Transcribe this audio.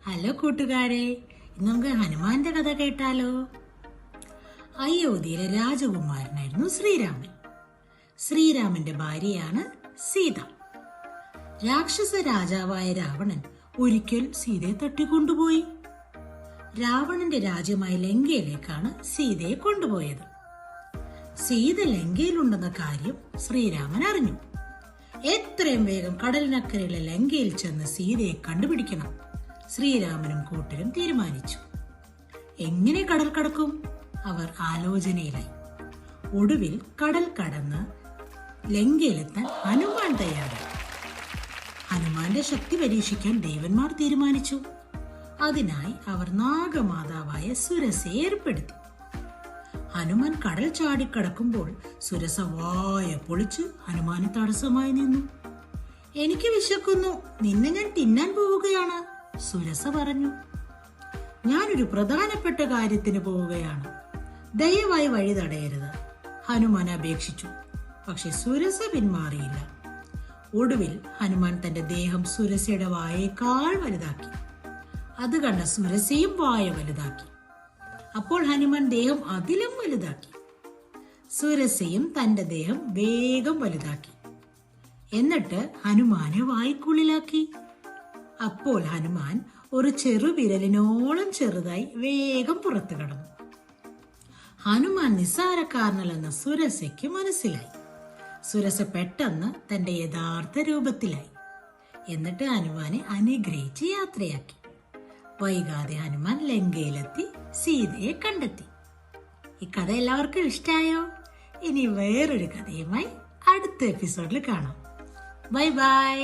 Hello കൂട്ടുകാരെ, നമുക്ക് ഹനുമാന്റെ കഥ കേട്ടാലോ? അയോധ്യയിലെ രാജകുമാരനായിരുന്നു ശ്രീരാമൻ. ശ്രീരാമന്റെ ഭാര്യയാണ് സീത. രാക്ഷസ രാജാവായ രാവണൻ ഒരിക്കൽ സീതയെ തട്ടിക്കൊണ്ടുപോയി. രാവണന്റെ രാജ്യമായ ലങ്കയിലേക്കാണ് സീതയെ കൊണ്ടുപോയത്. സീത ലങ്കയിലുണ്ടെന്ന കാര്യം ശ്രീരാമൻ അറിഞ്ഞു. എത്രയും വേഗം കടലിനക്കരയിലെ ലങ്കയിൽ ചെന്ന് സീതയെ കണ്ടുപിടിക്കണം ശ്രീരാമനും കൂട്ടരും തീരുമാനിച്ചു. എങ്ങനെ കടൽ കടക്കും? അവർ ആലോചനയിലായി. ഒടുവിൽ കടൽ കടന്ന് ലങ്കയിലെത്താൻ ഹനുമാൻ തയ്യാറായി. ഹനുമാന്റെ ശക്തി പരീക്ഷിക്കാൻ ദേവന്മാർ തീരുമാനിച്ചു. അതിനായി അവർ നാഗമാതാവായ സുരസയെ ഏർപ്പെടുത്തി. ഹനുമാൻ കടൽ ചാടിക്കടക്കുമ്പോൾ സുരസ വായ പൊളിച്ച് ഹനുമാന് തടസ്സമായി നിന്നു. എനിക്ക് വിശക്കുന്നു, നിന്നെ ഞാൻ തിന്നാൻ പോവുകയാണ്, സുരസ പറഞ്ഞു. ഞാനൊരു പ്രധാനപ്പെട്ട കാര്യത്തിന് പോവുകയാണ്, ദയവായി വഴി തടയരുത്, ഹനുമാൻ അപേക്ഷിച്ചു. പക്ഷെ സുരസ പിന്മാറിയില്ല. ഒടുവിൽ ഹനുമാൻ തന്റെ ദേഹം സുരസയുടെ വായേക്കാൾ വലുതാക്കി. അത് കണ്ട സുരസയും വായ വലുതാക്കി. അപ്പോൾ ഹനുമാൻ ദേഹം അതിലും വലുതാക്കി. സുരസയും തന്റെ ദേഹം വേഗം വലുതാക്കി. എന്നിട്ട് ഹനുമാനെ വായ്ക്കുള്ളിലാക്കി. അപ്പോൾ ഹനുമാൻ ഒരു ചെറുവിരലിനോളം ചെറുതായി വേഗം പുറത്തു കടന്നു. ഹനുമാൻ നിസ്സാരക്കാരനല്ലെന്ന് സുരസയ്ക്ക് മനസ്സിലായി. സുരസ പെട്ടെന്ന് തന്റെ യഥാർത്ഥ രൂപത്തിലായി. എന്നിട്ട് ഹനുമാനെ അനുഗ്രഹിച്ച് യാത്രയാക്കി. വൈകാതെ ഹനുമാൻ ലങ്കയിലെത്തി സീതയെ കണ്ടെത്തി. ഈ കഥ എല്ലാവർക്കും ഇഷ്ടായോ? ഇനി വേറൊരു കഥയുമായി അടുത്ത എപ്പിസോഡിൽ കാണാം. Bye bye.